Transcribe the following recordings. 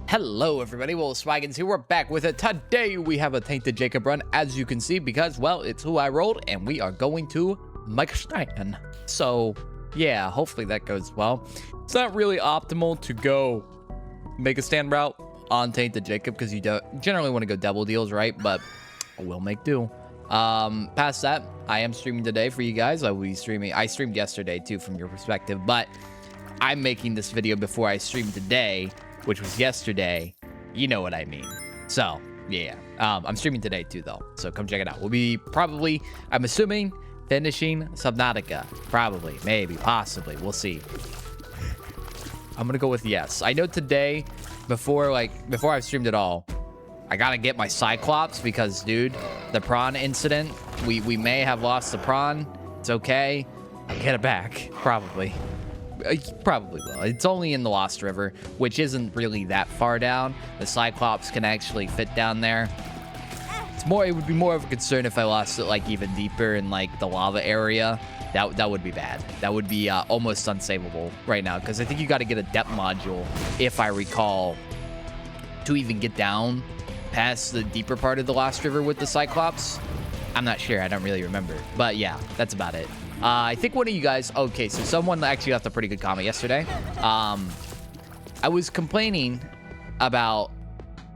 Hello everybody, well, Swaggins here, we're back with it. Today we have a Tainted Jacob run, as you can see, because, well, it's who I rolled, and we are going to Mike Stein. So, yeah, hopefully that goes well. It's not really optimal to go make a stand route on Tainted Jacob, because you don't generally want to go double deals, right? But we'll make do. Past that, I am streaming today for you guys. I streamed yesterday too, from your perspective, but I'm making this video before I streamed today, which was yesterday. You know what I mean. So, yeah. I'm streaming today too, though. So come check it out. We'll be probably, I'm assuming, finishing Subnautica. Probably, maybe, possibly. We'll see. I'm gonna go with yes. I know today, before I've streamed it all, I gotta get my Cyclops because, dude, the prawn incident, we may have lost the prawn. It's okay. I'll get it back, probably. Probably will. It's only in the Lost River, which isn't really that far down. The Cyclops can actually fit down there. It would be more of a concern if I lost it like even deeper in like the lava area. That would be bad. That would be almost unsavable right now, because I think you got to get a depth module, if I recall, to even get down past the deeper part of the Lost River with the Cyclops. I'm not sure. I don't really remember. But yeah, that's about it. I think one of you guys... Okay, so someone actually left a pretty good comment yesterday. I was complaining about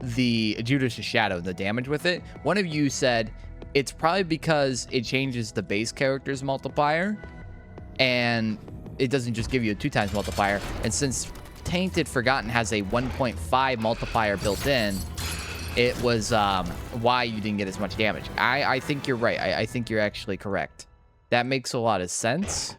the Judas' Shadow, the damage with it. One of you said it's probably because it changes the base character's multiplier, and it doesn't just give you a 2x multiplier. And since Tainted Forgotten has a 1.5 multiplier built in, it was why you didn't get as much damage. I think you're right. I think you're actually correct. That makes a lot of sense.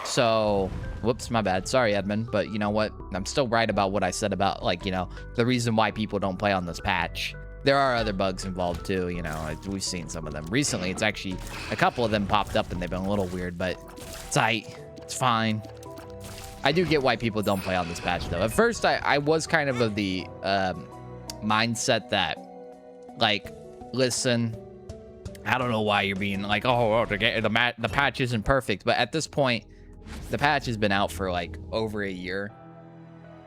So, whoops, my bad. Sorry, Edmund. But you know what? I'm still right about what I said about, like, you know, the reason why people don't play on this patch. There are other bugs involved too, you know. We've seen some of them. Recently, it's actually, a couple of them popped up and they've been a little weird, but it's tight. It's fine. I do get why people don't play on this patch, though. At first, I was kind of the mindset that, like, listen, I don't know why you're being like, oh, the patch isn't perfect. But at this point, the patch has been out for like over a year.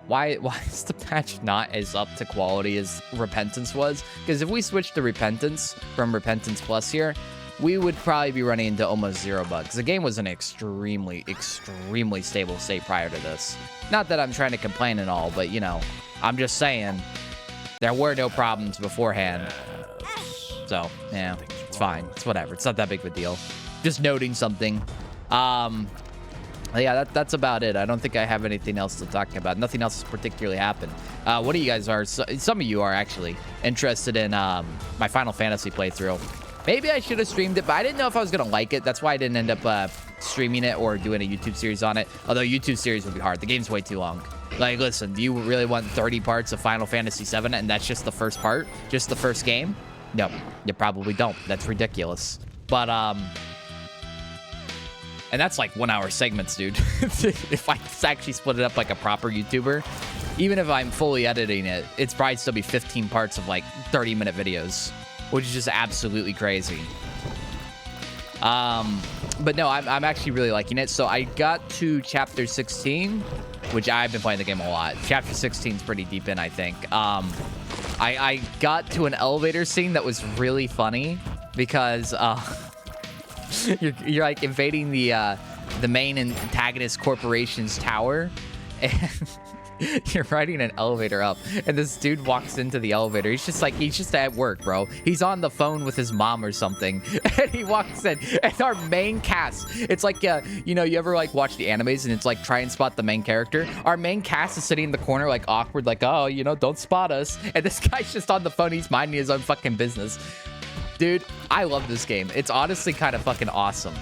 Why is the patch not as up to quality as Repentance was? Because if we switched to Repentance from Repentance Plus here, we would probably be running into almost 0 bugs. The game was in an extremely, extremely stable state prior to this. Not that I'm trying to complain and all, but, you know, I'm just saying there were no problems beforehand. So, yeah, it's fine. It's whatever. It's not that big of a deal. Just noting something. Yeah, that's about it. I don't think I have anything else to talk about. Nothing else has particularly happened. What do you guys are? Some of you are actually interested in my Final Fantasy playthrough. Maybe I should have streamed it, but I didn't know if I was going to like it. That's why I didn't end up streaming it or doing a YouTube series on it. Although YouTube series would be hard. The game's way too long. Like, listen, do you really want 30 parts of Final Fantasy VII and that's just the first part? Just the first game? No, you probably don't. That's ridiculous. But, and that's like 1-hour segments, dude. If I actually split it up like a proper YouTuber, even if I'm fully editing it, it's probably still be 15 parts of like 30-minute videos, which is just absolutely crazy. But no, I'm actually really liking it. So I got to chapter 16, which I've been playing the game a lot. Chapter 16 is pretty deep in, I think. I got to an elevator scene that was really funny because you're like invading the main antagonist corporation's tower, and you're riding an elevator up, and this dude walks into the elevator. He's just at work, bro. He's on the phone with his mom or something, and he walks in, and our main cast, it's like, you know, you ever like watch the animes and it's like try and spot the main character? Our main cast is sitting in the corner like awkward, like, oh, you know, don't spot us. And this guy's just on the phone. He's minding his own fucking business. Dude, I love this game. It's honestly kind of fucking awesome.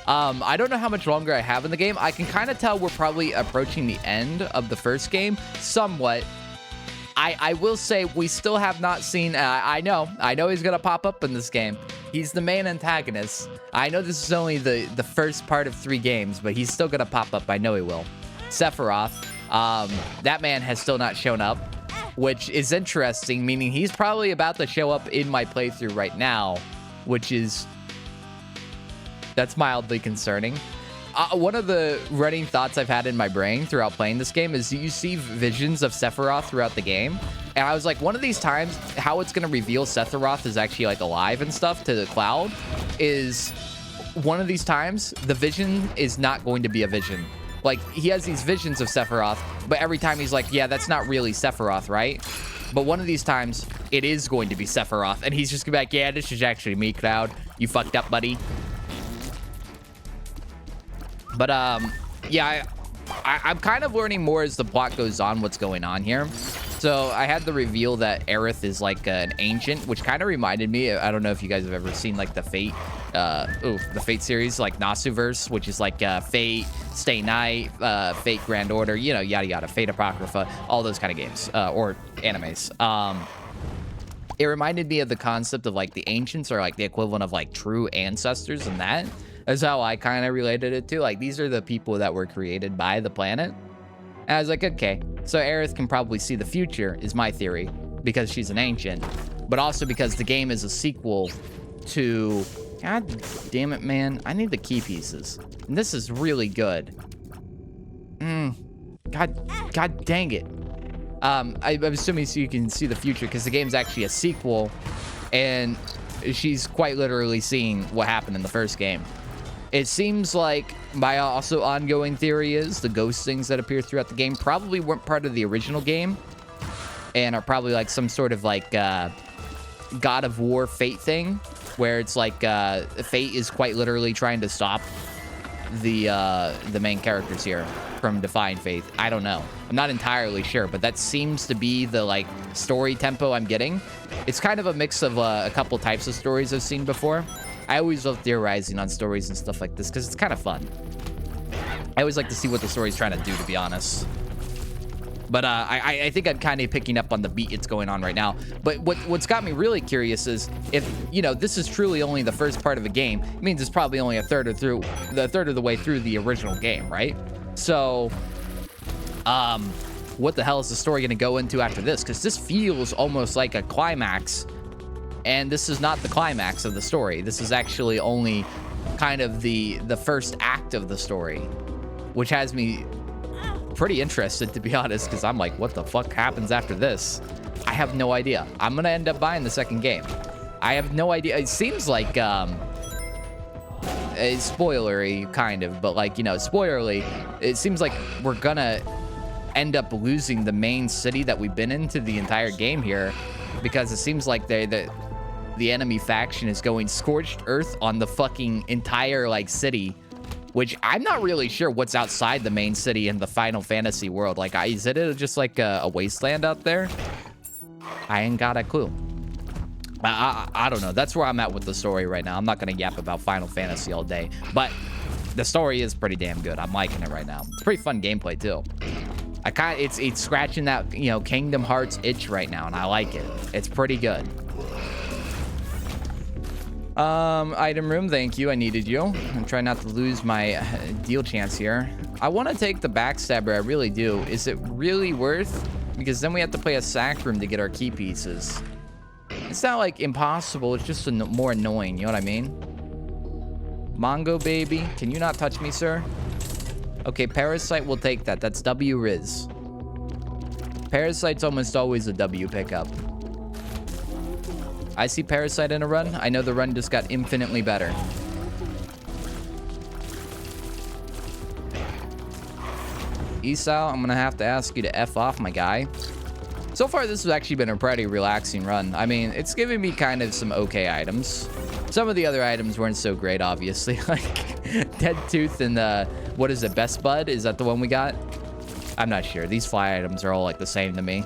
I don't know how much longer I have in the game. I can kind of tell we're probably approaching the end of the first game somewhat. I will say we still have not seen... I know he's going to pop up in this game. He's the main antagonist. I know this is only the first part of 3 games, but he's still going to pop up. I know he will. Sephiroth. That man has still not shown up, which is interesting, meaning he's probably about to show up in my playthrough right now, which is... That's mildly concerning. One of the running thoughts I've had in my brain throughout playing this game is you see visions of Sephiroth throughout the game. And I was like, one of these times, how it's going to reveal Sephiroth is actually like alive and stuff to the Cloud is one of these times, the vision is not going to be a vision. Like, he has these visions of Sephiroth, but every time he's like, yeah, that's not really Sephiroth, right? But one of these times, it is going to be Sephiroth. And he's just going to be like, yeah, this is actually me, Cloud. You fucked up, buddy. But, yeah, I'm kind of learning more as the plot goes on what's going on here. So I had the reveal that Aerith is like an ancient, which kind of reminded me. I don't know if you guys have ever seen like the Fate, the Fate series, like Nasuverse, which is like Fate, Stay Night, Fate Grand Order, you know, yada yada, Fate Apocrypha, all those kind of games or animes. It reminded me of the concept of like the ancients are like the equivalent of like true ancestors, and that is how I kind of related it to. Like, these are the people that were created by the planet. And I was like, okay, so Aerith can probably see the future, is my theory, because she's an ancient, but also because the game is a sequel to... God damn it, man. I need the key pieces. And this is really good. God dang it. I'm assuming so you can see the future, because the game's actually a sequel, and she's quite literally seeing what happened in the first game. It seems like my also ongoing theory is the ghost things that appear throughout the game probably weren't part of the original game and are probably like some sort of like God of War Fate thing, where it's like Fate is quite literally trying to stop the main characters here from defying Fate. I don't know. I'm not entirely sure, but that seems to be the like story tempo I'm getting. It's kind of a mix of a couple types of stories I've seen before. I always love theorizing on stories and stuff like this because it's kind of fun. I always like to see what the story's trying to do, to be honest. But I think I'm kind of picking up on the beat it's going on right now. But what's got me really curious is if, you know, this is truly only the first part of a game, it means it's probably only a third of the way through the original game, right? So, what the hell is the story going to go into after this? Because this feels almost like a climax. And this is not the climax of the story. This is actually only kind of the first act of the story, which has me pretty interested, to be honest, because I'm like, what the fuck happens after this? I have no idea. I'm gonna end up buying the second game. I have no idea. It seems like spoilery kind of, but like, you know, spoilerly, it seems like we're gonna end up losing the main city that we've been into the entire game here, because it seems like the enemy faction is going scorched earth on the fucking entire like city, which I'm not really sure what's outside the main city in the Final Fantasy world. Like, is it just like a wasteland out there? I ain't got a clue. I don't know. That's where I'm at with the story right now. I'm not gonna yap about Final Fantasy all day, but the story is pretty damn good. I'm liking it right now. It's pretty fun gameplay too. It's scratching that, you know, Kingdom Hearts itch right now, and I like it. It's pretty good. Item room, thank you. I needed you. I'm trying not to lose my deal chance here. I want to take the backstabber, I really do. Is it really worth? Because then we have to play a sack room to get our key pieces. It's not like impossible, it's just more annoying, you know what I mean? Mongo baby, can you not touch me, sir? Okay, Parasite will take that. That's W Riz. Parasite's almost always a W pickup. I see Parasite in a run. I know the run just got infinitely better. Esau, I'm gonna have to ask you to F off, my guy. So far, this has actually been a pretty relaxing run. I mean, it's giving me kind of some okay items. Some of the other items weren't so great, obviously. Like Dead Tooth and what is it, Best Bud? Is that the one we got? I'm not sure. These fly items are all like the same to me.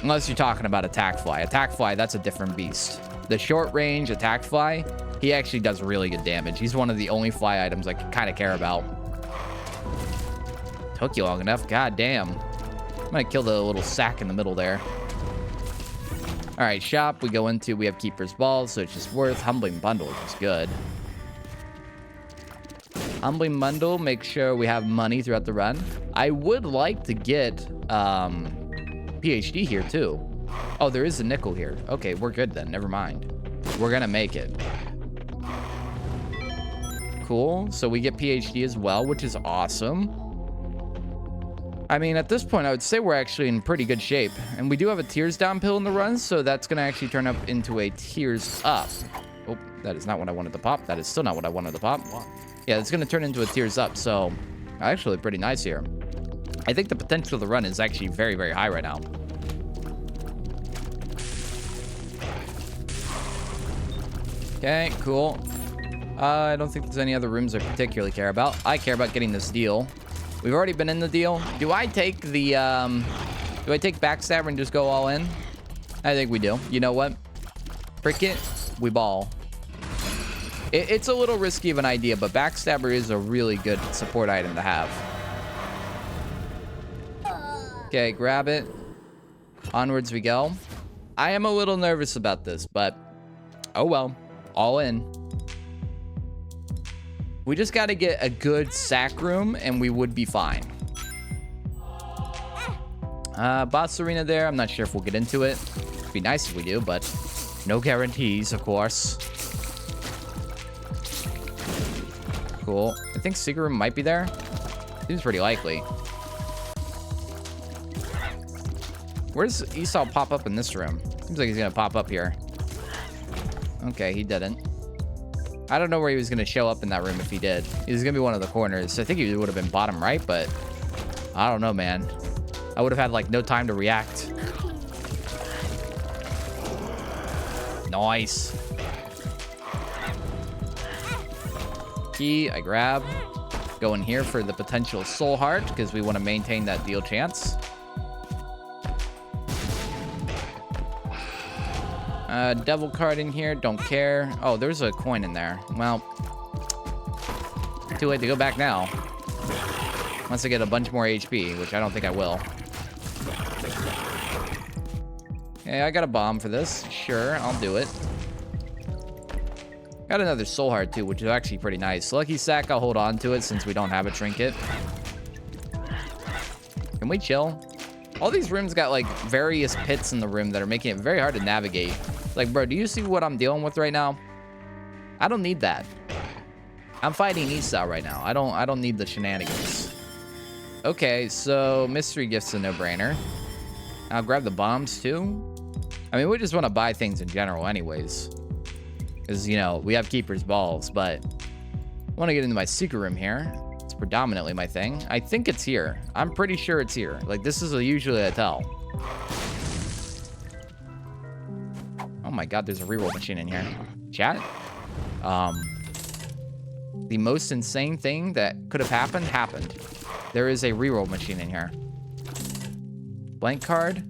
Unless you're talking about Attack Fly. Attack Fly, that's a different beast. The short range Attack Fly, he actually does really good damage. He's one of the only fly items I kind of care about. Took you long enough. God damn. I'm gonna kill the little sack in the middle there. All right, shop we go into. We have Keeper's Balls, so it's just worth. Humbling Bundle, which is good. Humbling Bundle, make sure we have money throughout the run. I would like to get PhD here too. Oh, there is a nickel here. Okay, we're good then. Never mind. We're gonna make it. Cool. So we get PhD as well, which is awesome. I mean, at this point, I would say we're actually in pretty good shape. And we do have a tears down pill in the run, so that's going to actually turn up into a tears up. Oh, that is not what I wanted to pop. That is still not what I wanted to pop. Yeah, it's going to turn into a tears up, so actually pretty nice here. I think the potential of the run is actually very, very high right now. Okay, cool. I don't think there's any other rooms I particularly care about. I care about getting this deal. We've already been in the deal. Do I take the, do I take Backstabber and just go all in? I think we do. You know what? Frick it. We ball. It's a little risky of an idea, but Backstabber is a really good support item to have. Okay, grab it. Onwards we go. I am a little nervous about this, but oh well. All in. We just got to get a good sack room, and we would be fine. Boss arena there. I'm not sure if we'll get into it. It'd be nice if we do, but no guarantees, of course. Cool. I think secret room might be there. Seems pretty likely. Where's Esau pop up in this room? Seems like he's going to pop up here. Okay, he didn't. I don't know where he was going to show up in that room if he did. He was going to be one of the corners. I think he would have been bottom right, but I don't know, man. I would have had, like, no time to react. Nice. Key, I grab. Go in here for the potential soul heart because we want to maintain that deal chance. Devil card in here. Don't care. Oh, there's a coin in there. Well, too late to go back now. Unless I get a bunch more HP, which I don't think I will. Okay, I got a bomb for this. Sure, I'll do it. Got another soul heart too, which is actually pretty nice. Lucky sack, I'll hold on to it since we don't have a trinket. Can we chill? All these rooms got like various pits in the room that are making it very hard to navigate. Like, bro, do you see what I'm dealing with right now? I don't need that. I'm fighting Esau right now. I don't need the shenanigans. Okay, so mystery gift's a no-brainer. I'll grab the bombs too. I mean, we just want to buy things in general anyways. Because, you know, we have keeper's balls, but I want to get into my secret room here. It's predominantly my thing. I think it's here. I'm pretty sure it's here. Like, this is usually a tell. Oh my god, there's a reroll machine in here. Chat? The most insane thing that could have happened. There is a reroll machine in here. Blank card.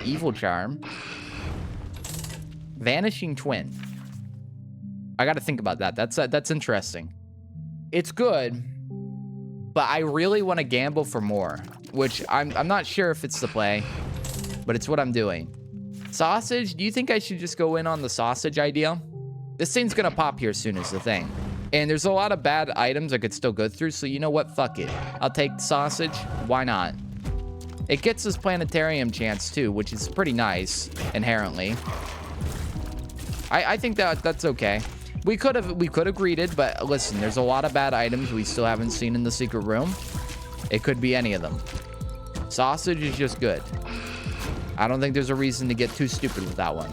Evil charm. Vanishing twin. I gotta think about that. That's interesting. It's good, but I really want to gamble for more, which I'm not sure if it's the play, but it's what I'm doing. Sausage, do you think I should just go in on the sausage idea? This thing's gonna pop here soon is the thing. And there's a lot of bad items I could still go through, so you know what? Fuck it. I'll take the sausage. Why not? It gets this planetarium chance too, which is pretty nice, inherently. I think that's okay. We could have greeted, but listen, there's a lot of bad items we still haven't seen in the secret room. It could be any of them. Sausage is just good. I don't think there's a reason to get too stupid with that one.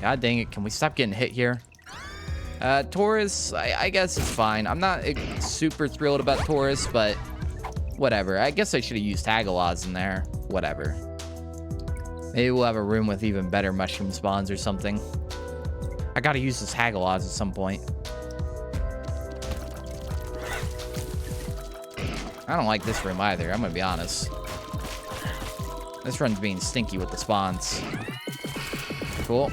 God dang it, can we stop getting hit here? Taurus, I guess it's fine. I'm not super thrilled about Taurus, but whatever. I guess I should have used Hagalaz in there. Whatever. Maybe we'll have a room with even better mushroom spawns or something. I gotta use this Hagalaz at some point. I don't like this room either, I'm gonna be honest. This run's being stinky with the spawns. Cool.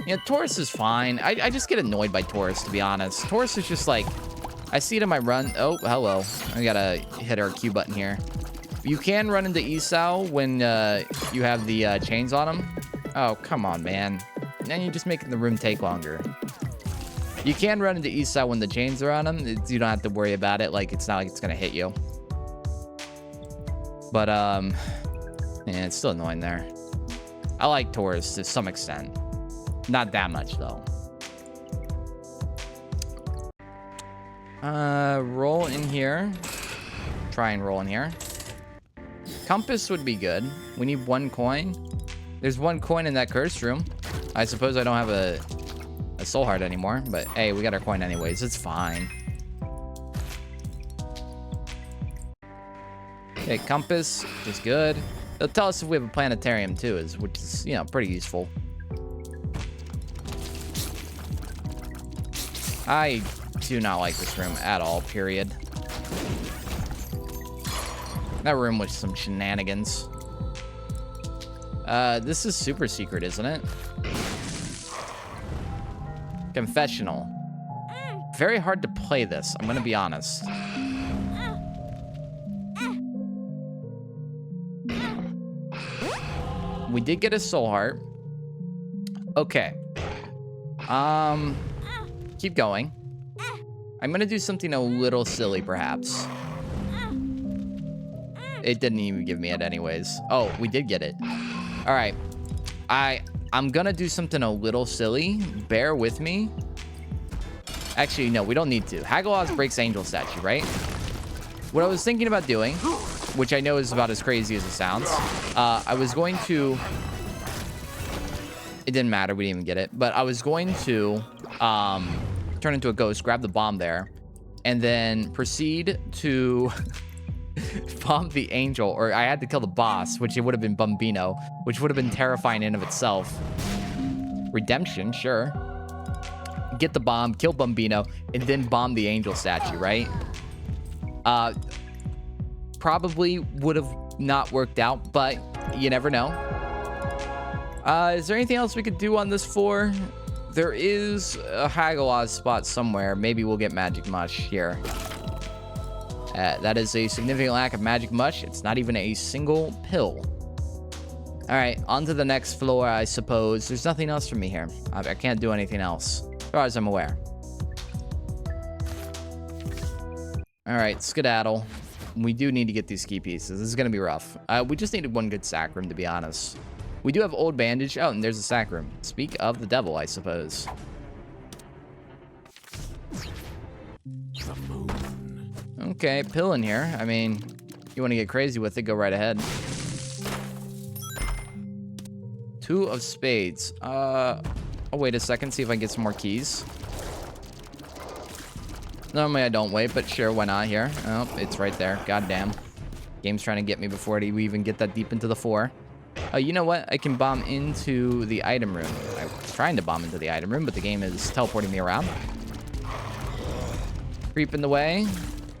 Yeah, Taurus is fine. I just get annoyed by Taurus, to be honest. Taurus is just like, I see it in my run. Oh, hello. I gotta hit our Q button here. You can run into Esau when you have the chains on him. Oh, come on, man. Then you're just making the room take longer. You can run into Esau when the chains are on him. You don't have to worry about it. Like, it's not like it's gonna hit you. But, yeah, it's still annoying there. I like Taurus to some extent. Not that much, though. Roll in here. try and roll in here. Compass would be good. We need 1 coin. There's 1 coin in that cursed room. I suppose I don't have a soul heart anymore, but hey, we got our coin anyways. It's fine. Okay, compass is good. It'll tell us if we have a planetarium too, which is, you know, pretty useful. I do not like this room at all, period. That room was some shenanigans. This is super secret, isn't it? Confessional. Very hard to play this, I'm gonna be honest. We did get a soul heart. Okay. Keep going. I'm gonna do something a little silly, perhaps. It didn't even give me it anyways. Oh, we did get it. All right. I'm gonna do something a little silly. Bear with me. Actually, no, we don't need to. Hagalaz breaks angel statue, right? What I was thinking about doing, which I know is about as crazy as it sounds, I was going to... It didn't matter. We didn't even get it. But I was going to turn into a ghost, grab the bomb there, and then proceed to bomb the angel. Or I had to kill the boss, which it would have been Bambino, which would have been terrifying in of itself. Redemption, sure. Get the bomb, kill Bambino, and then bomb the angel statue, right? Probably would have not worked out, but you never know. Is there anything else we could do on this floor? There is a Hagalaz spot somewhere. Maybe we'll get magic mush here. That is a significant lack of magic mush. It's not even a single pill. All right, on to the next floor, I suppose. There's nothing else for me here. I can't do anything else, as far as I'm aware. All right, skedaddle. We do need to get these key pieces. This is going to be rough. We just needed 1 good sack room, to be honest. We do have old bandage. Oh, and there's a sack room. Speak of the devil, I suppose. The moon. Okay, pill in here. I mean, you want to get crazy with it, go right ahead. 2 of spades. I'll wait a second, see if I can get some more keys. Normally I don't wait, but sure, why not here? Oh, it's right there. Goddamn. Game's trying to get me before we even get that deep into the 4. Oh, you know what? I can bomb into the item room. I was trying to bomb into the item room, but the game is teleporting me around. Creep in the way.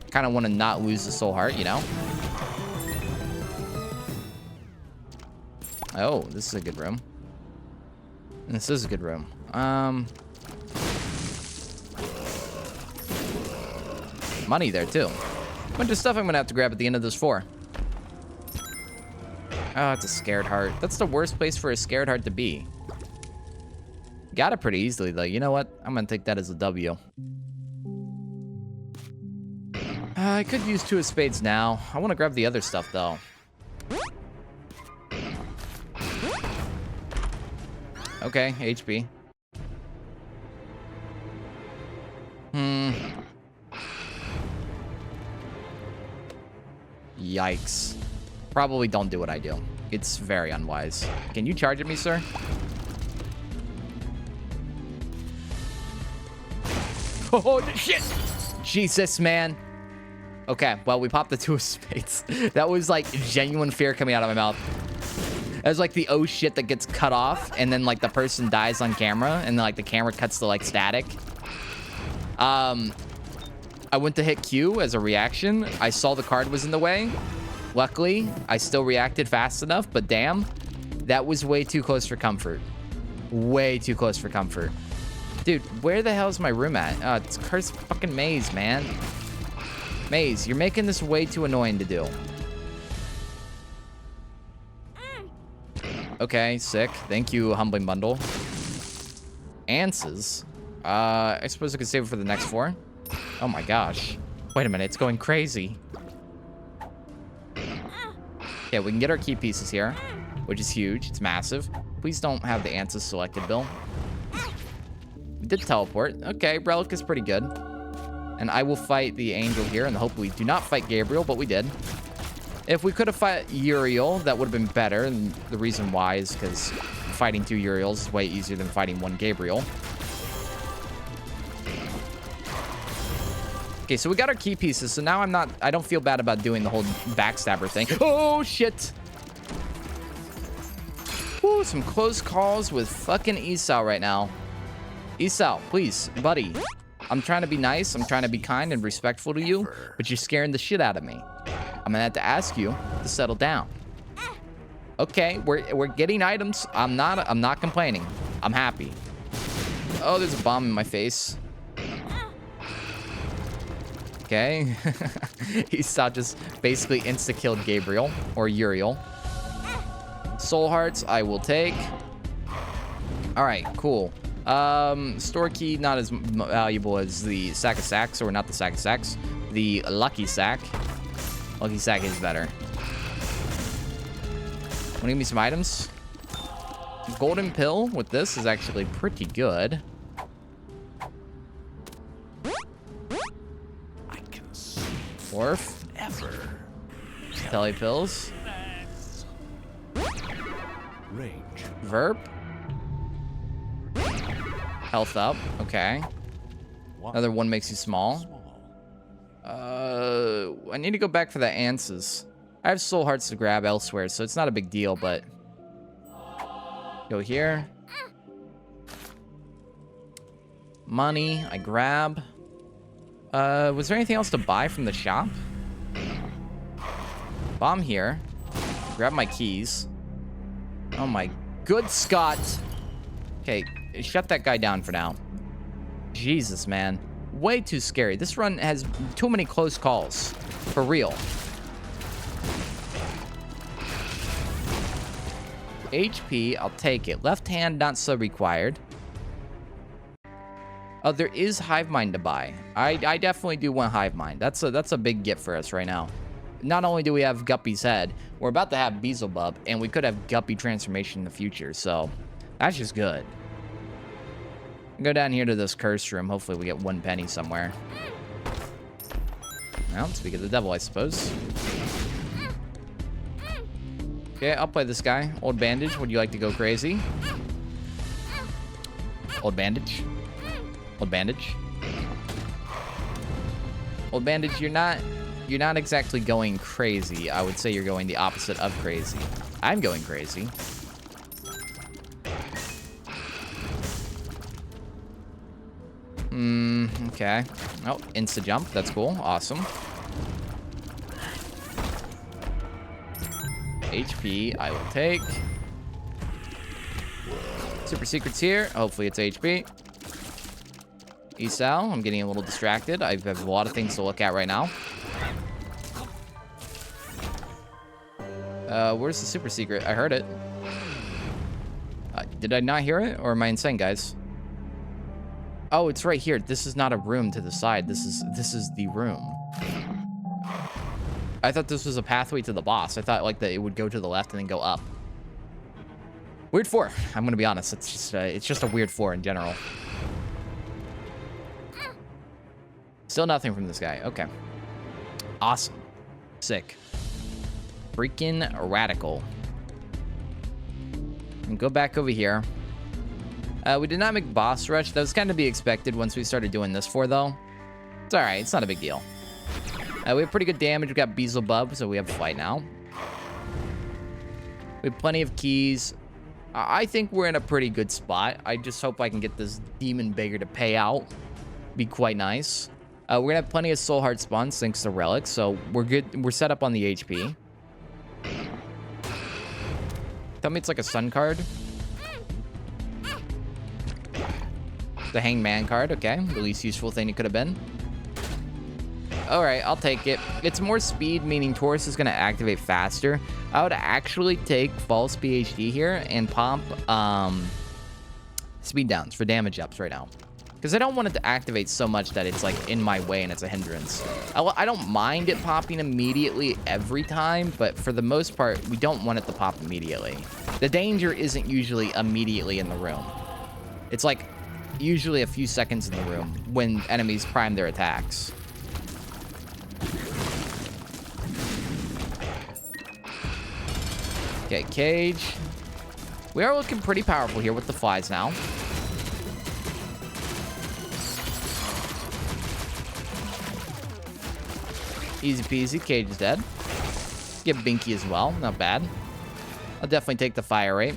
Kind of want to not lose the soul heart, you know? Oh, this is a good room. This is a good room. Money there, too. Bunch of stuff I'm going to have to grab at the end of this 4. Oh, it's a scared heart. That's the worst place for a scared heart to be. Got it pretty easily, though. You know what? I'm going to take that as a W. I could use 2 of spades now. I want to grab the other stuff, though. Okay, HP. Yikes. Probably don't do what I do. It's very unwise. Can you charge at me, sir? Oh, shit! Jesus, man. Okay, well, we popped the 2 of spades. That was, like, genuine fear coming out of my mouth. It was, like, the oh shit that gets cut off, and then, like, the person dies on camera, and then, like, the camera cuts to, like, static. I went to hit Q as a reaction. I saw the card was in the way. Luckily, I still reacted fast enough, but damn, that was way too close for comfort. Way too close for comfort. Dude, where the hell is my room at? Oh, it's cursed fucking maze, man. Maze, you're making this way too annoying to do. Okay, sick. Thank you, Humbling Bundle. Answers. I suppose I could save it for the next 4. Oh my gosh. Wait a minute, it's going crazy. Okay, we can get our key pieces here, which is huge. It's massive. Please don't have the answers selected, Bill. We did teleport. Okay, relic is pretty good. And I will fight the angel here, and hope we do not fight Gabriel, but we did. If we could have fought Uriel, that would have been better. And the reason why is because fighting 2 Uriels is way easier than fighting 1 Gabriel. Okay, so we got our key pieces. So now I don't feel bad about doing the whole backstabber thing. Oh, shit. Ooh, some close calls with fucking Esau right now. Esau, please, buddy. I'm trying to be nice. I'm trying to be kind and respectful to you, but you're scaring the shit out of me. I'm gonna have to ask you to settle down. Okay, we're getting items. I'm not complaining. I'm happy. Oh, there's a bomb in my face. Okay. Esau just basically insta-killed Gabriel or Uriel. Soul hearts, I will take. All right, cool. Store key, not as valuable as the sack of sacks, or not the sack of sacks. The lucky sack. Lucky sack is better. Want to give me some items? Golden pill with this is actually pretty good. I can see Orf. ever. Telly pills. Range. Verb. Health up. Okay. Another one makes you small. I need to go back for the answers. I have soul hearts to grab elsewhere, so it's not a big deal, but go here. Money, I grab. Was there anything else to buy from the shop? Bomb here. Grab my keys. Oh my good Scott. Okay, shut that guy down for now. Jesus, man. Way too scary. This run has too many close calls. For real. HP, I'll take it. Left hand, not so required. Oh, there is Hive Mind to buy. I definitely do want Hive Mind. That's a big get for us right now. Not only do we have Guppy's head, we're about to have Beelzebub, and we could have Guppy transformation in the future, so that's just good. Go down here to this curse room. Hopefully we get 1 penny somewhere. Well, speak of the devil, I suppose. Okay, I'll play this guy. Old Bandage, would you like to go crazy? Old Bandage. Old Bandage. Old Bandage, you're not exactly going crazy. I would say you're going the opposite of crazy. I'm going crazy. Okay. Oh, insta jump. That's cool. Awesome. HP, I will take. Super secrets here. Hopefully it's HP. Esau, I'm getting a little distracted. I have a lot of things to look at right now. Where's the super secret? I heard it. Did I not hear it? Or am I insane, guys? Oh, it's right here. This is not a room to the side. This is the room. I thought this was a pathway to the boss. I thought like that it would go to the left and then go up. Weird 4. I'm gonna be honest. It's just a weird 4 in general. Still nothing from this guy. Okay. Awesome. Sick. Freaking radical. And go back over here. We did not make boss rush. That was kind of to be expected once we started doing this for, though. It's alright. It's not a big deal. We have pretty good damage. We got Beelzebub, so we have a fight now. We have plenty of keys. I think we're in a pretty good spot. I just hope I can get this demon beggar to pay out. Be quite nice. We're gonna have plenty of soul heart spawns thanks to relics, so we're good. We're set up on the HP. Tell me it's like a sun card. The Hangman card, okay. The least useful thing it could have been. Alright, I'll take it. It's more speed, meaning Taurus is going to activate faster. I would actually take false PhD here and pump speed downs for damage ups right now. Because I don't want it to activate so much that it's like in my way and it's a hindrance. I don't mind it popping immediately every time, but for the most part, we don't want it to pop immediately. The danger isn't usually immediately in the room. It's like, usually a few seconds in the room when enemies prime their attacks. Okay, cage. We are looking pretty powerful here with the flies now. Easy peasy, cage is dead. Get Binky as well, not bad. I'll definitely take the fire rate.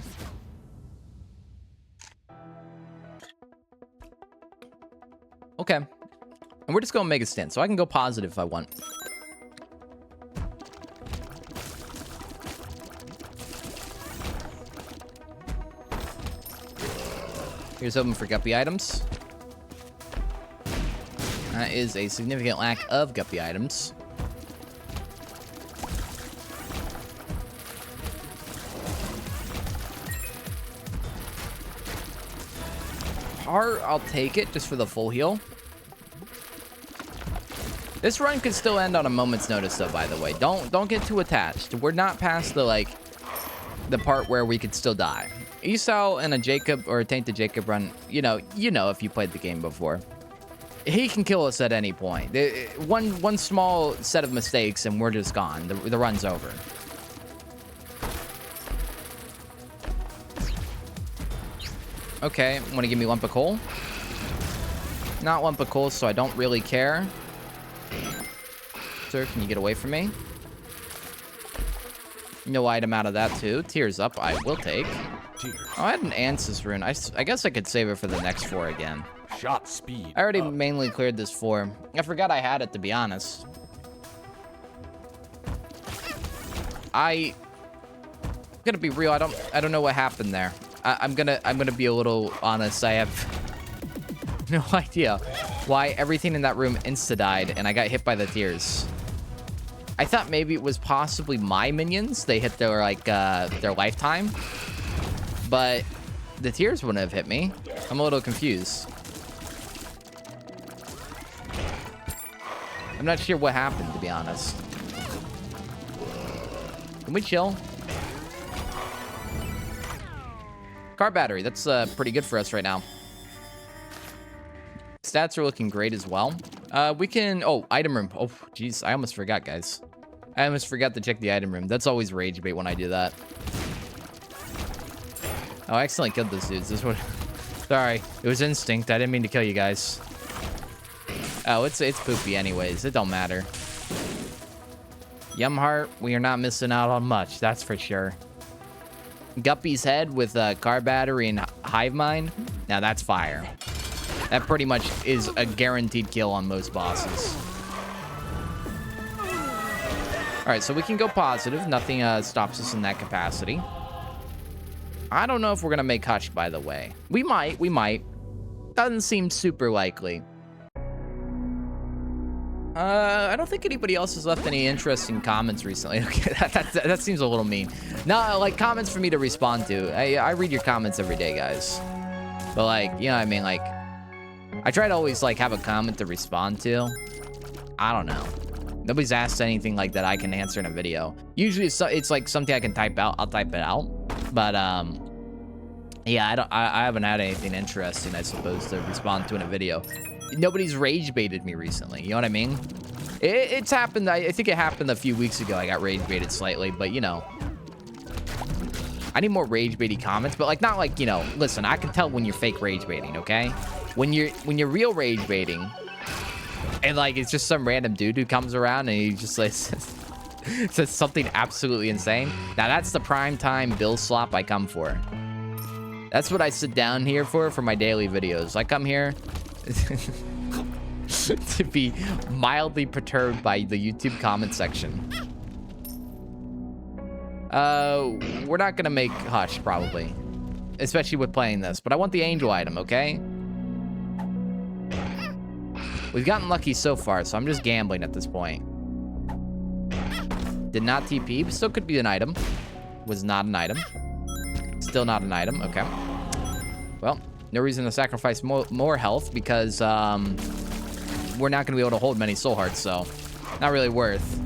Okay. And we're just going Mega Stand, so I can go positive if I want. Here's hoping for guppy items. That is a significant lack of guppy items. Heart, I'll take it just for the full heal. This run could still end on a moment's notice, though. By the way, don't get too attached. We're not past the part where we could still die. Esau and a Jacob or a Tainted Jacob run, you know if you played the game before, he can kill us at any point. One small set of mistakes and we're just gone. The run's over. Okay, want to give me lump of coal? Not lump of coal, so I don't really care. Sir, can you get away from me? No item out of that too. Tears up, I will take. Oh, I had an Ansys rune. I guess I could save it for the next 4 again. Shot speed. I already mainly cleared this 4. I forgot I had it, to be honest. I'm gonna be real. I don't know what happened there. I'm gonna be a little honest. I have no idea why everything in that room insta-died and I got hit by the tears. I thought maybe it was possibly my minions. They hit their their lifetime, but the tears wouldn't have hit me. I'm a little confused. I'm not sure what happened, to be honest. Can we chill? Car battery, that's pretty good for us right now. Stats are looking great as well. We can, oh, item room. Oh, jeez, I almost forgot, guys. I almost forgot to check the item room. That's always rage bait when I do that. Oh, I accidentally killed those dudes. This one, sorry, it was instinct. I didn't mean to kill you guys. Oh, it's poopy anyways. It don't matter. Yum heart, we are not missing out on much, that's for sure. Guppy's head with car battery and hive mind. Now that's fire. That pretty much is a guaranteed kill on most bosses. All right, so we can go positive. Nothing stops us in that capacity. I don't know if we're gonna make Hush, by the way. We might. Doesn't seem super likely. I don't think anybody else has left any interesting comments recently. Okay, that seems a little mean. No, like comments for me to respond to. I read your comments every day, guys. But like, you know what I mean? Like, I try to always like have a comment to respond to. I don't know. Nobody's asked anything like that I can answer in a video. Usually it's like something I can type out. I'll type it out. But yeah, I haven't had anything interesting, I suppose, to respond to in a video. Nobody's rage baited me recently. You know what I mean? It's happened. I think it happened a few weeks ago. I got rage baited slightly, but you know, I need more rage baity comments. But like, not like, you know, listen, I can tell when you're fake rage baiting. Okay, when you're real rage baiting, and like it's just some random dude who comes around and he just like says something absolutely insane. Now that's the prime time bill slop I come for. That's what I sit down here for my daily videos. I come here to be mildly perturbed by the YouTube comment section. We're not gonna make Hush, probably. Especially with playing this, but I want the angel item, okay? We've gotten lucky so far, so I'm just gambling at this point. Did not TP, but still could be an item. Was not an item. Still not an item, okay. Well, no reason to sacrifice more health because we're not going to be able to hold many soul hearts, so not really worth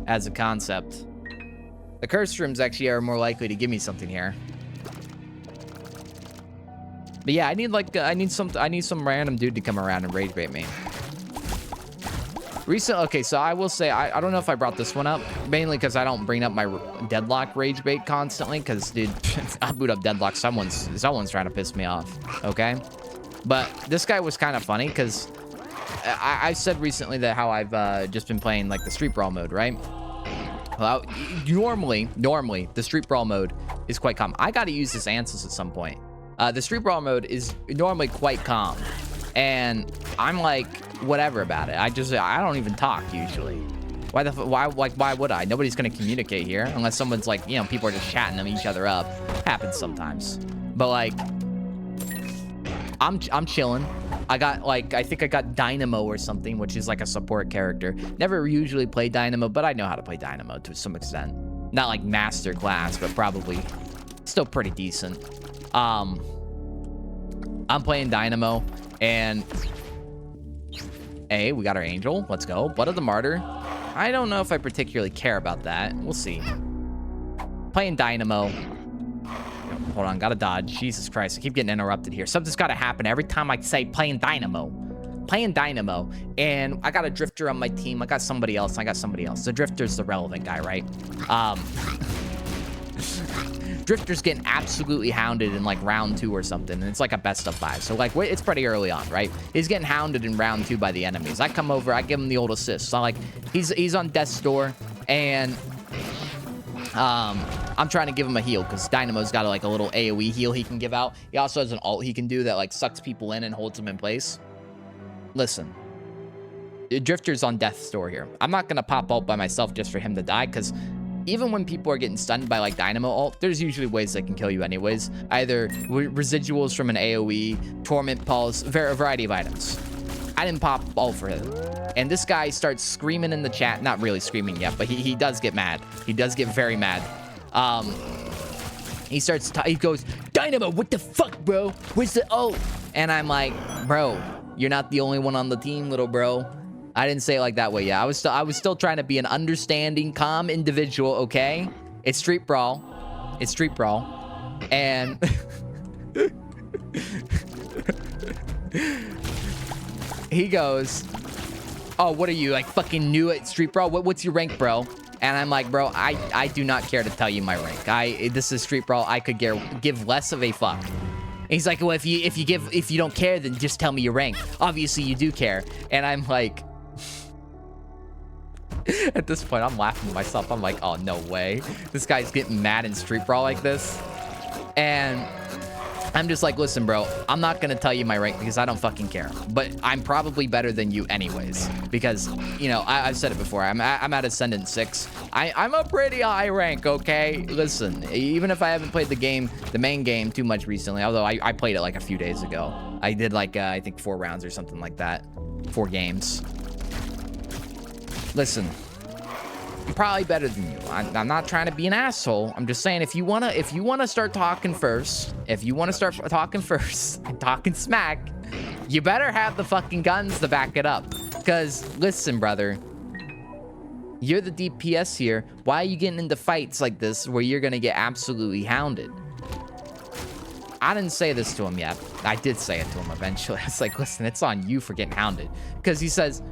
as a concept. The curse rooms actually are more likely to give me something here. But yeah, I need some random dude to come around and rage bait me. Okay, so I will say, I don't know if I brought this one up, mainly because I don't bring up my deadlock rage bait constantly, because, dude, I boot up deadlock, someone's trying to piss me off, okay? But this guy was kind of funny, because I said recently that how I've just been playing, like, the Street Brawl mode, right? Well, normally, the Street Brawl mode is quite calm. I got to use this answers at some point. The Street Brawl mode is normally quite calm, and I'm like, whatever about it. I don't even talk usually. Why would I? Nobody's gonna communicate here unless someone's like, you know, people are just chatting each other up. Happens sometimes. But like, I'm chilling. I think I got Dynamo or something, which is like a support character. Never usually play Dynamo, but I know how to play Dynamo to some extent. Not like master class, but probably still pretty decent. I'm playing Dynamo, and we got our Angel. Let's go. Blood of the Martyr. I don't know if I particularly care about that. We'll see. Playing Dynamo. Hold on, gotta dodge. Jesus Christ, I keep getting interrupted here. Something's gotta happen every time I say playing Dynamo. And I got a Drifter on my team. I got somebody else. The Drifter's the relevant guy, right? Drifter's getting absolutely hounded in like round 2 or something, and it's like a best of 5. So like, it's pretty early on, right? He's getting hounded in round 2 by the enemies. I come over, I give him the old assist. So like, he's on death's door, and I'm trying to give him a heal because Dynamo's got like a little AoE heal he can give out. He also has an ult he can do that like sucks people in and holds them in place. Listen, Drifter's on death's door here. I'm not gonna pop ult by myself just for him to die, because even when people are getting stunned by like Dynamo ult, there's usually ways they can kill you anyways. Either residuals from an AoE, Torment Pulse, a variety of items. I didn't pop ult for him. And this guy starts screaming in the chat. Not really screaming yet, but he does get mad. He does get very mad. He goes, Dynamo, what the fuck, bro? Where's the ult? And I'm like, bro, you're not the only one on the team, little bro. I didn't say it like that way. Yeah, I was still trying to be an understanding, calm individual. Okay, it's Street Brawl. And he goes, oh, what are you, like fucking new at Street Brawl? What's your rank, bro? And I'm like, bro, I do not care to tell you my rank. This is Street Brawl. I could give less of a fuck. And he's like, well, if you don't care, then just tell me your rank. Obviously you do care. And I'm like, at this point, I'm laughing to myself. I'm like, oh, no way. This guy's getting mad in Street Brawl like this. And I'm just like, listen, bro, I'm not going to tell you my rank because I don't fucking care. But I'm probably better than you anyways. Because, you know, I've said it before. I'm at Ascendant 6. I'm a pretty high rank, okay? Listen, even if I haven't played the main game too much recently, although I played it like a few days ago. I did like, I think 4 rounds or something like that. 4 games. Listen, I'm probably better than you. I'm not trying to be an asshole. I'm just saying, if you wanna start talking first, and talking smack, you better have the fucking guns to back it up. Cause listen, brother, you're the DPS here. Why are you getting into fights like this where you're gonna get absolutely hounded? I didn't say this to him yet. I did say it to him eventually. I was like, listen, it's on you for getting hounded. Because he says,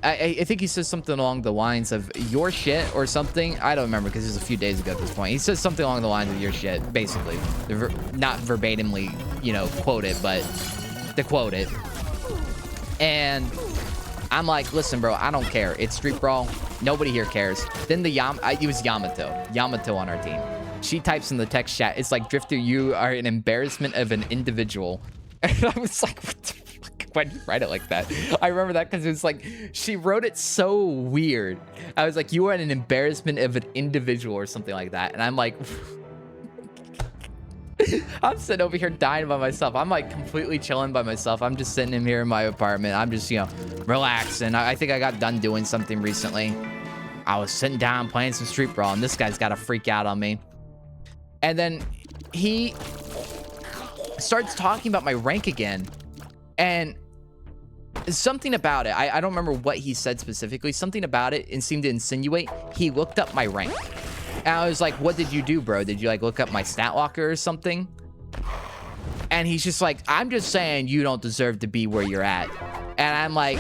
I think he says something along the lines of your shit or something. I don't remember because it was a few days ago at this point. He says something along the lines of your shit, basically. Not verbatimly, you know, quote it, but to quote it. And I'm like, listen, bro, I don't care. It's Street Brawl. Nobody here cares. Then it was Yamato on our team. She types in the text chat, it's like, Drifter, you are an embarrassment of an individual. And I was like, what the fuck? Why'd you write it like that? I remember that because it was like, she wrote it so weird. I was like, you are an embarrassment of an individual or something like that. And I'm like, I'm sitting over here dying by myself. I'm like completely chilling by myself. I'm just sitting in here in my apartment. I'm just, you know, relaxing. I think I got done doing something recently. I was sitting down playing some Street Brawl, and this guy's got to freak out on me. And then he starts talking about my rank again. And something about it, I don't remember what he said specifically. Something about it and seemed to insinuate he looked up my rank. And I was like, what did you do, bro? Did you like look up my stat locker or something? And he's just like, I'm just saying you don't deserve to be where you're at. And I'm like,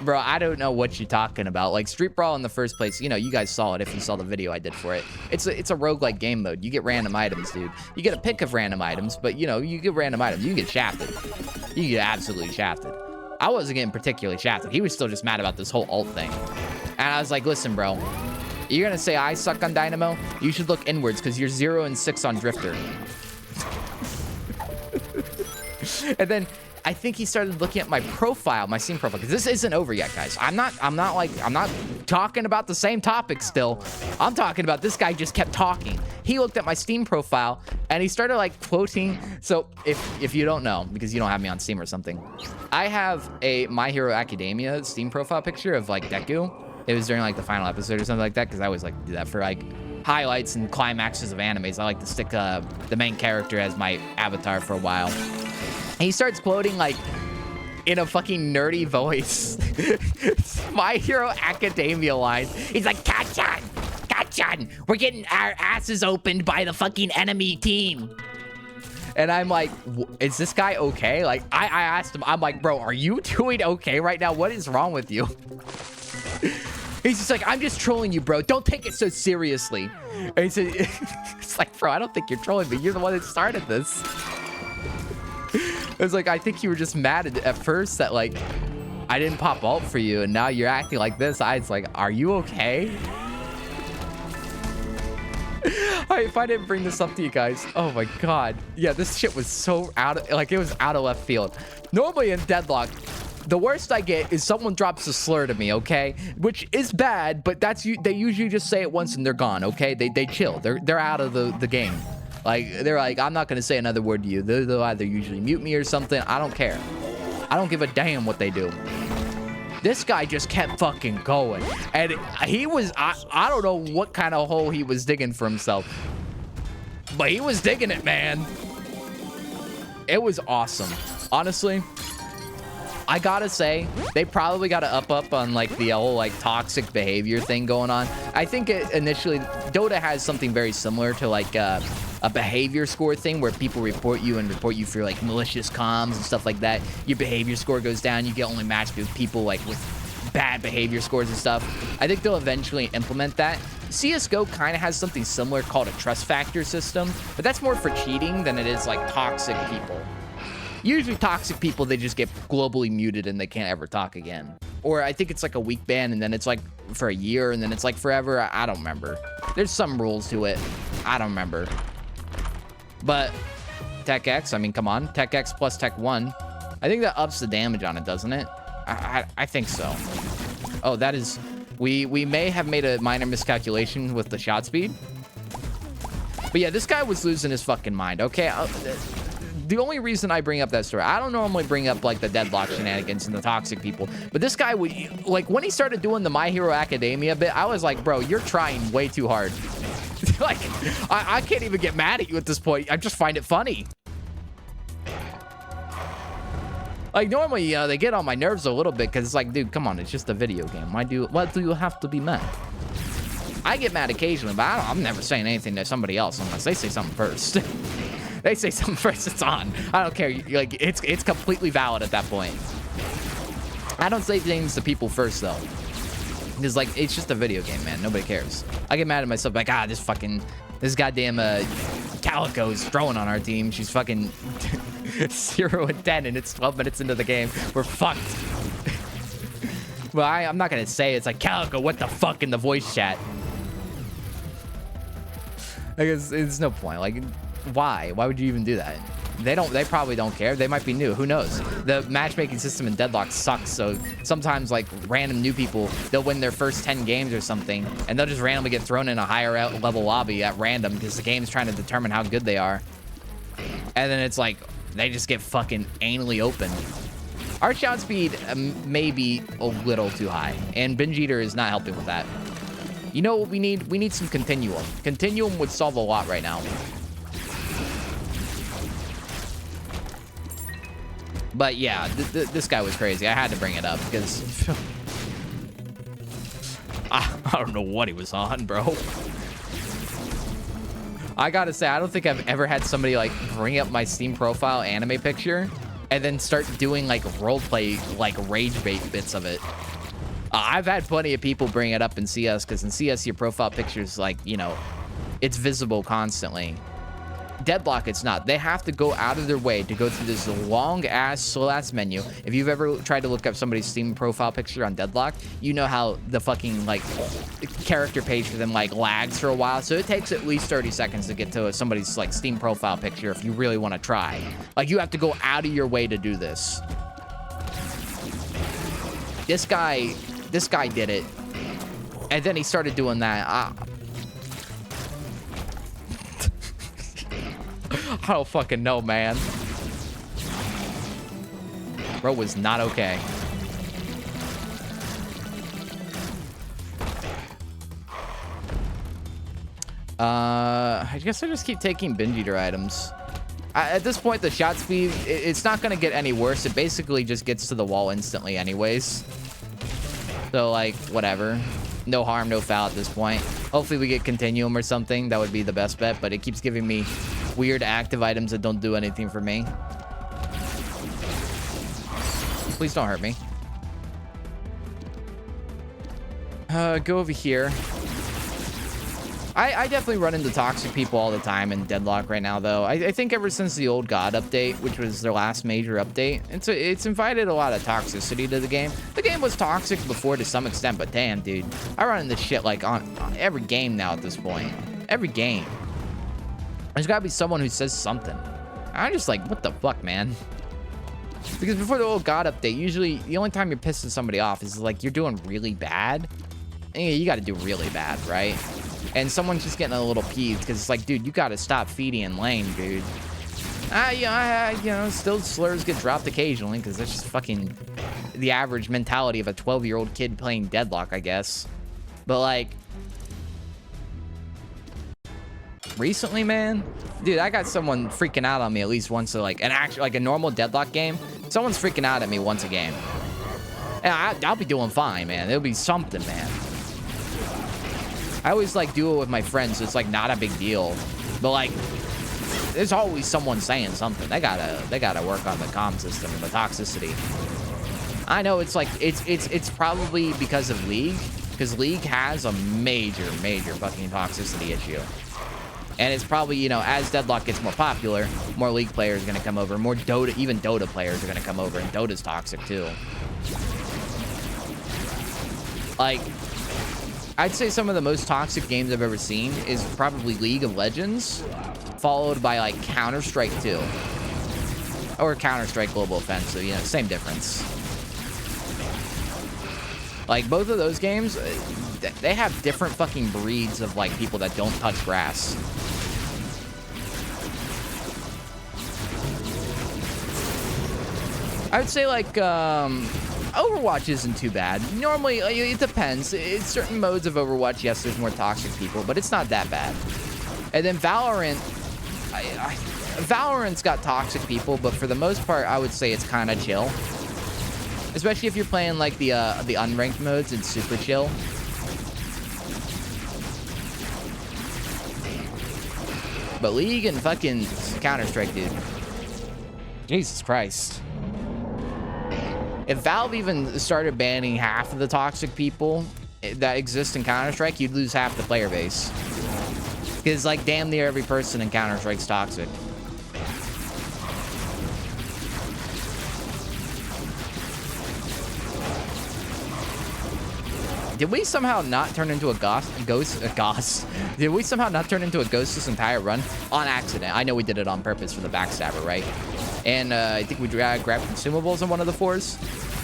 bro, I don't know what you're talking about. Like, Street Brawl in the first place, you know, you guys saw it if you saw the video I did for it. It's a roguelike game mode. You get random items, dude. You get a pick of random items, but, you know, you get random items. You get shafted. You get absolutely shafted. I wasn't getting particularly shafted. He was still just mad about this whole ult thing. And I was like, listen, bro, you're going to say I suck on Dynamo? You should look inwards because you're 0 and 6 on Drifter. And then I think he started looking at my profile, my Steam profile, because this isn't over yet, guys. I'm not talking about the same topic still. I'm talking about this guy just kept talking. He looked at my Steam profile and he started like quoting. So if you don't know, because you don't have me on Steam or something, I have a My Hero Academia Steam profile picture of like Deku. It was during like the final episode or something like that, because I always like to do that for like highlights and climaxes of animes. I like to stick the main character as my avatar for a while. And he starts quoting like in a fucking nerdy voice My Hero Academia lines. He's like, Kachan, Kachan, we're getting our asses opened by the fucking enemy team. And I'm like, is this guy okay? Like, I asked him, I'm like, bro, are you doing okay right now? What is wrong with you? He's just like, I'm just trolling you, bro. Don't take it so seriously. And he said, it's like, bro, I don't think you're trolling me. You're the one that started this. It was like, I think you were just mad at first that, like, I didn't pop ult for you, and now you're acting like this. It's like, are you okay? If I didn't bring this up to you guys, oh my god. Yeah, this shit was so it was out of left field. Normally in Deadlock, the worst I get is someone drops a slur to me, okay? Which is bad, but they usually just say it once and they're gone, okay? They chill. They're out of the game. Like, they're like, I'm not gonna say another word to you. They'll either usually mute me or something. I don't care. I don't give a damn what they do. This guy just kept fucking going. And he was, I don't know what kind of hole he was digging for himself. But he was digging it, man. It was awesome. Honestly, I gotta say, they probably gotta up on like the whole like toxic behavior thing going on. I think initially, Dota has something very similar to like a behavior score thing where people report you for like malicious comms and stuff like that. Your behavior score goes down. You get only matched with people like with bad behavior scores and stuff. I think they'll eventually implement that. CSGO kind of has something similar called a trust factor system, but that's more for cheating than it is like toxic people. Usually toxic people, they just get globally muted and they can't ever talk again. Or I think it's like a week ban and then it's like for a year and then it's like forever. I don't remember. There's some rules to it. I don't remember. But Tech X, I mean, come on. Tech X plus Tech 1. I think that ups the damage on it, doesn't it? I think so. Oh, that is... We may have made a minor miscalculation with the shot speed. But yeah, this guy was losing his fucking mind. Okay, the only reason I bring up that story, I don't normally bring up like the Deadlock shenanigans and the toxic people, but this guy would, like, when he started doing the My Hero Academia bit, I was like, bro, you're trying way too hard. Like, I can't even get mad at you at this point. I just find it funny. Like, normally, they get on my nerves a little bit because it's like, dude, come on, it's just a video game. Why do you have to be mad? I get mad occasionally, but I'm never saying anything to somebody else unless they say something first. They say something first, it's on. I don't care. Like, it's completely valid at that point. I don't say things to people first, though. Because, like, it's just a video game, man. Nobody cares. I get mad at myself, like, this goddamn Calico is throwing on our team. She's fucking 0 and 10, and it's 12 minutes into the game. We're fucked. Well, I'm not gonna say it's like, Calico, what the fuck, in the voice chat. Like, it's no point. Like, why? Why would you even do that? They probably don't care. They might be new. Who knows? The matchmaking system in Deadlock sucks. So sometimes, like, random new people, they'll win their first 10 games or something, and they'll just randomly get thrown in a higher level lobby at random because the game's trying to determine how good they are. And then it's like, they just get fucking anally open. Our shot speed may be a little too high, and Binge Eater is not helping with that. You know what we need? We need some Continuum. Continuum would solve a lot right now. But yeah, this guy was crazy. I had to bring it up because I don't know what he was on, bro. I gotta say, I don't think I've ever had somebody like bring up my Steam profile anime picture and then start doing like roleplay, like rage bait bits of it. I've had plenty of people bring it up in CS, because in CS your profile picture is like, you know, it's visible constantly. Deadlock, it's not. They have to go out of their way to go through this long ass, slow ass menu. If you've ever tried to look up somebody's Steam profile picture on Deadlock, you know how the fucking like character page for them like lags for a while. So it takes at least 30 seconds to get to somebody's like Steam profile picture if you really want to try. Like, you have to go out of your way to do this. This guy did it, and then he started doing that. I don't fucking know, man. Bro was not okay. I guess I just keep taking binge eater items. At this point, the shot speed, it's not going to get any worse. It basically just gets to the wall instantly anyways. So, like, whatever. No harm, no foul at this point. Hopefully we get Continuum or something. That would be the best bet, but it keeps giving me weird active items that don't do anything for me. Please don't hurt me. Go over here. I definitely run into toxic people all the time in Deadlock right now, though. I think ever since the old God update, which was their last major update, it's invited a lot of toxicity to the game. The game was toxic before to some extent, but damn, dude. I run into shit like on every game now at this point. Every game. There's gotta be someone who says something. I'm just like, what the fuck, man? Because before the old God update, usually the only time you're pissing somebody off is like you're doing really bad. And you gotta do really bad, right? And someone's just getting a little peeved because it's like, dude, you gotta stop feeding in lane, dude. You know, still slurs get dropped occasionally because that's just fucking the average mentality of a 12-year-old kid playing Deadlock, I guess. But like, recently, man, dude, I got someone freaking out on me at least once. So like a normal Deadlock game, someone's freaking out at me once a game. And I'll be doing fine, man. It'll be something, man. I always like do it with my friends, so it's like not a big deal. But like, there's always someone saying something. They gotta work on the comm system and the toxicity. I know it's like it's probably because of League, because League has a major fucking toxicity issue. And it's probably, you know, as Deadlock gets more popular, more League players are gonna come over, more Dota, even Dota players are gonna come over, and Dota's toxic too. Like, I'd say some of the most toxic games I've ever seen is probably League of Legends, followed by like Counter-Strike 2. Or Counter-Strike Global Offensive, you know, same difference. Like, both of those games, they have different fucking breeds of like people that don't touch grass. I would say like, Overwatch isn't too bad. Normally, it depends. In certain modes of Overwatch, yes, there's more toxic people, but it's not that bad. And then Valorant, Valorant's got toxic people, but for the most part, I would say it's kind of chill. Especially if you're playing like the unranked modes, it's super chill. But League and fucking Counter-Strike, dude. Jesus Christ. If Valve even started banning half of the toxic people that exist in Counter-Strike, you'd lose half the player base. Because, like, damn near every person in Counter-Strike's toxic. Did we somehow not turn into a ghost? Did we somehow not turn into a ghost this entire run? On accident. I know we did it on purpose for the backstabber, right? And I think we grabbed consumables on one of the fours.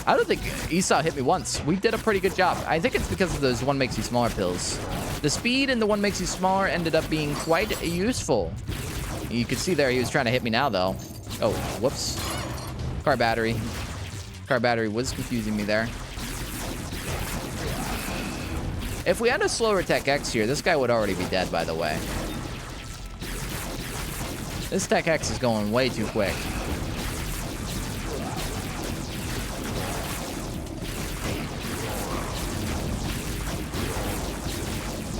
I don't think Esau hit me once. We did a pretty good job. I think it's because of those one makes you smaller pills. The speed and the one makes you smaller ended up being quite useful. You can see there he was trying to hit me now, though. Oh, whoops. Car battery. Car battery was confusing me there. If we had a slower Tech X here, this guy would already be dead, by the way. This Tech X is going way too quick.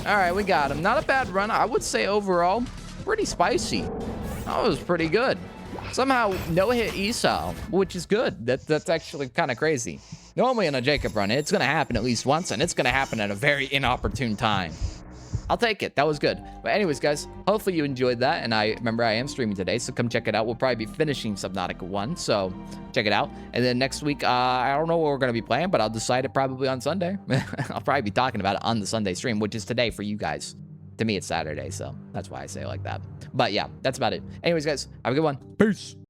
All right, we got him. Not a bad run, I would say overall. pretty spicy. That was pretty good. Somehow, no hit esau, which is good. That's actually kind of crazy. Normally in a Jacob run, it's going to happen at least once, and it's going to happen at a very inopportune time. I'll take it. That was good. But anyways, guys, hopefully you enjoyed that. And I remember I am streaming today, so come check it out. We'll probably be finishing Subnautica 1, so check it out. And then next week, I don't know what we're going to be playing, but I'll decide it probably on Sunday. I'll probably be talking about it on the Sunday stream, which is today for you guys. To me, it's Saturday, so that's why I say it like that. But yeah, that's about it. Anyways, guys, have a good one. Peace.